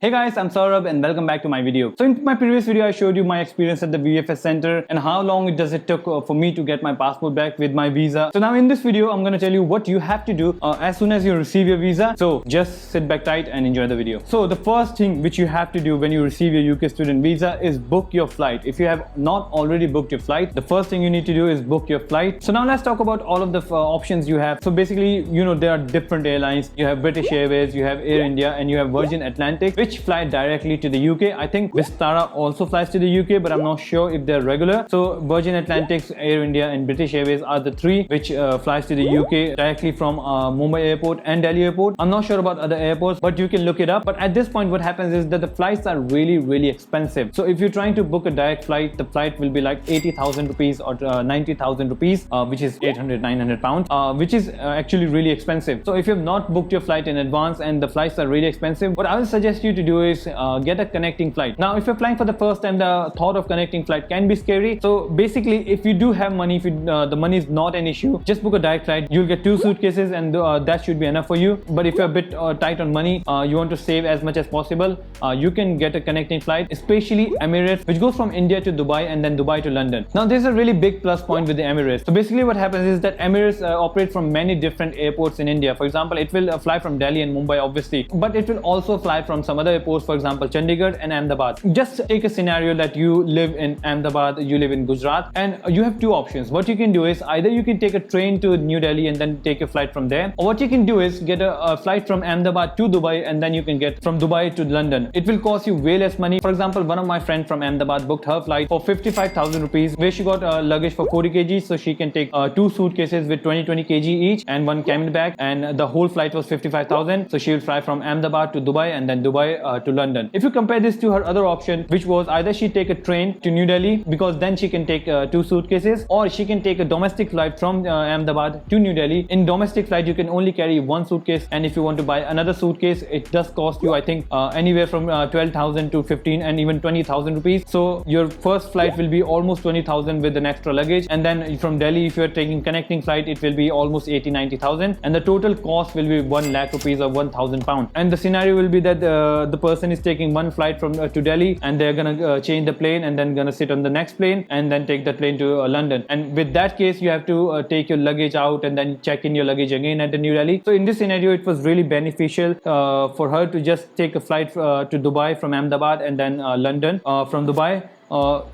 Hey guys, I'm Saurabh and welcome back to my video. So in my previous video, I showed you my experience at the VFS center and how long does it took for me to get my passport back with my visa. So now in this video, I'm going to tell you what you have to do as soon as you receive your visa. So just sit back tight and enjoy the video. So the first thing which you have to do when you receive your UK student visa is book your flight. If you have not already booked your flight, the first thing you need to do is book your flight. So now let's talk about all of the options you have. So basically, there are different airlines. You have British Airways, you have Air India, and you have Virgin Atlantic, which fly directly to the UK. I think Vistara also flies to the UK, but I'm not sure if they're regular. So Virgin Atlantic, Air India, and British Airways are the three which flies to the UK directly from Mumbai Airport and Delhi Airport. I'm not sure about other airports, but you can look it up. But at this point, what happens is that the flights are really expensive. So if you're trying to book a direct flight, the flight will be like 80,000 rupees or 90,000 rupees, which is 800-900 pounds, which is actually really expensive. So if you have not booked your flight in advance and the flights are really expensive, what I will suggest you to do is get a connecting flight. Now if you're flying for the first time, the thought of connecting flight can be scary. So basically, if you do have money, if the money is not an issue, just book a direct flight. You'll get 2 suitcases and that should be enough for you. But if you're a bit tight on money, you want to save as much as possible, you can get a connecting flight, especially Emirates, which goes from India to Dubai and then Dubai to London. Now there's a really big plus point with the Emirates. So basically what happens is that Emirates operate from many different airports in India. For example, it will fly from Delhi and Mumbai obviously, but it will also fly from some other airports, for example Chandigarh and Ahmedabad. Just take a scenario that you live in Ahmedabad, you live in Gujarat, and you have two options. What you can do is either you can take a train to New Delhi and then take a flight from there, or what you can do is get a flight from Ahmedabad to Dubai and then you can get from Dubai to London. It will cost you way less money. For example, one of my friends from Ahmedabad booked her flight for 55,000 rupees, where she got luggage for 40 kg, so she can take 2 suitcases with 20 kg each and 1 camel bag, and the whole flight was 55,000. So she will fly from Ahmedabad to Dubai and then Dubai to London. If you compare this to her other option, which was either she take a train to New Delhi, because then she can take 2 suitcases, or she can take a domestic flight from Ahmedabad to New Delhi. In domestic flight, you can only carry 1 suitcase, and if you want to buy another suitcase, it does cost you, I think, anywhere from 12,000 to 15 and even 20,000 rupees. So your first flight will be almost 20,000 with an extra luggage, and then from Delhi, if you're taking connecting flight, it will be almost 80-90,000, and the total cost will be 1 lakh rupees or 1,000 pounds. And the scenario will be that the person is taking one flight from to Delhi, and they're gonna change the plane and then gonna sit on the next plane and then take the plane to London. And with that case, you have to take your luggage out and then check in your luggage again at the New Delhi. So in this scenario, it was really beneficial for her to just take a flight to Dubai from Ahmedabad and then London from Dubai.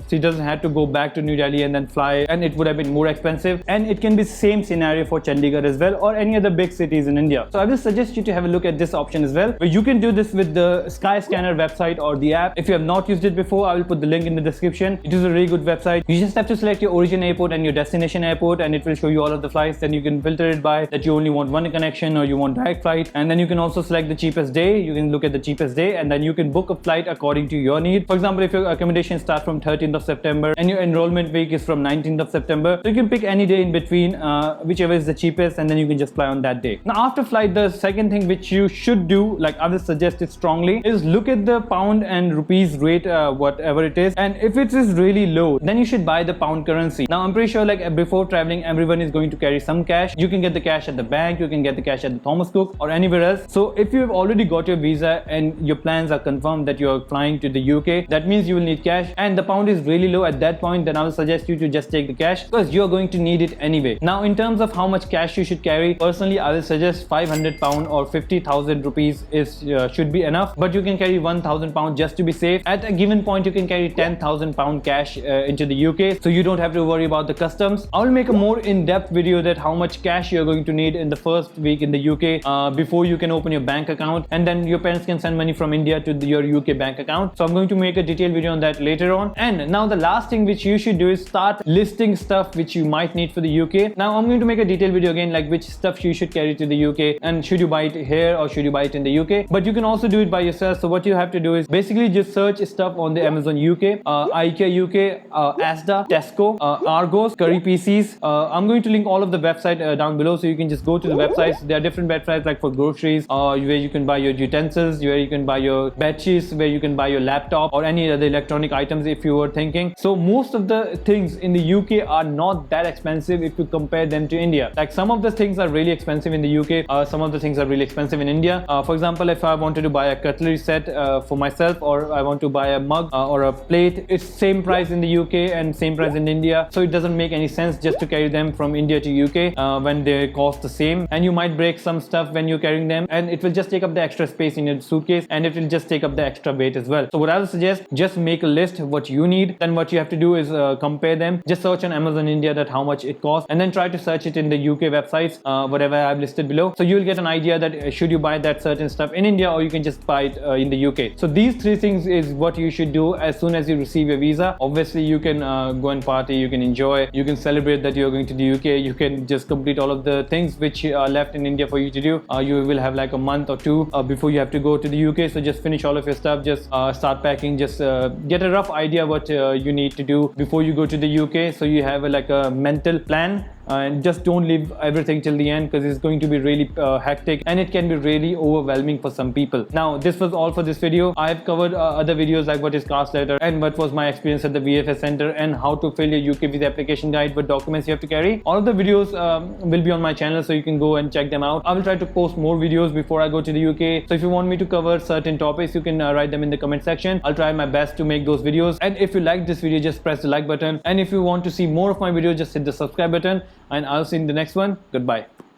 She doesn't have to go back to New Delhi and then fly, and it would have been more expensive. And it can be same scenario for Chandigarh as well, or any other big cities in India. So I will suggest you to have a look at this option as well, where you can do this with the Skyscanner website or the app. If you have not used it before, I will put the link in the description. It is a really good website. You just have to select your origin airport and your destination airport, and it will show you all of the flights. Then you can filter it by that you only want one connection or you want direct flight, and then you can also select the cheapest day. You can look at the cheapest day, and then you can book a flight according to your need. For example, if your accommodation starts from 13th of September and your enrollment week is from 19th of September, so you can pick any day in between, whichever is the cheapest, and then you can just fly on that day. Now after flight, the second thing which you should do, like I will suggest it strongly, is look at the pound and rupees rate, whatever it is, and if it is really low, then you should buy the pound currency. Now I'm pretty sure like before traveling, everyone is going to carry some cash. You can get the cash at the bank, you can get the cash at the Thomas Cook or anywhere else. So if you have already got your visa and your plans are confirmed that you are flying to the UK, that means you will need cash, and the pound is really low at that point, then I will suggest you to just take the cash, because you are going to need it anyway. Now in terms of how much cash you should carry, personally I will suggest 500 pound or 50,000 rupees is should be enough, but you can carry 1,000 pound just to be safe. At a given point, you can carry 10,000 pound cash into the UK, so you don't have to worry about the customs. I will make a more in-depth video that how much cash you're going to need in the first week in the UK before you can open your bank account, and then your parents can send money from India to your UK bank account. So I'm going to make a detailed video on that later on. And now the last thing which you should do is start listing stuff which you might need for the UK. Now I'm going to make a detailed video again, like which stuff you should carry to the UK, and should you buy it here or should you buy it in the UK. But you can also do it by yourself. So what you have to do is basically just search stuff on the Amazon UK, IKEA UK, Asda, Tesco, Argos, Curry PCs. I'm going to link all of the website down below, so you can just go to the websites. There are different websites like for groceries, where you can buy your utensils, where you can buy your bed sheets, where you can buy your laptop or any other electronic items. if you were thinking. So most of the things in the UK are not that expensive if you compare them to India. Like some of the things are really expensive in the UK, some of the things are really expensive in India. For example, if I wanted to buy a cutlery set for myself, or I want to buy a mug or a plate, it's same price in the UK and same price in India. So it doesn't make any sense just to carry them from India to UK when they cost the same, and you might break some stuff when you're carrying them, and it will just take up the extra space in your suitcase, and it will just take up the extra weight as well. So what I would suggest, just make a list of what you need. Then what you have to do is compare them. Just search on Amazon India that how much it costs, and then try to search it in the UK websites, whatever I've listed below. So you'll get an idea that should you buy that certain stuff in India, or you can just buy it in the UK. So these three things is what you should do as soon as you receive your visa. Obviously you can go and party, you can enjoy, you can celebrate that you're going to the UK, you can just complete all of the things which are left in India for you to do. You will have like a month or two before you have to go to the UK. So just finish all of your stuff, just start packing, just get a rough idea what you need to do before you go to the UK, so you have like a mental plan. And just don't leave everything till the end, because it's going to be really hectic, and it can be really overwhelming for some people. Now this was all for this video. I've covered other videos like what is cast letter, and what was my experience at the VFS center, and how to fill your UK visa application guide, what documents you have to carry. All of the videos will be on my channel, so you can go and check them out. I will try to post more videos before I go to the UK. So if you want me to cover certain topics, you can write them in the comment section. I'll try my best to make those videos. And if you like this video, just press the like button, and if you want to see more of my videos, just hit the subscribe button, and I'll see you in the next one. Goodbye.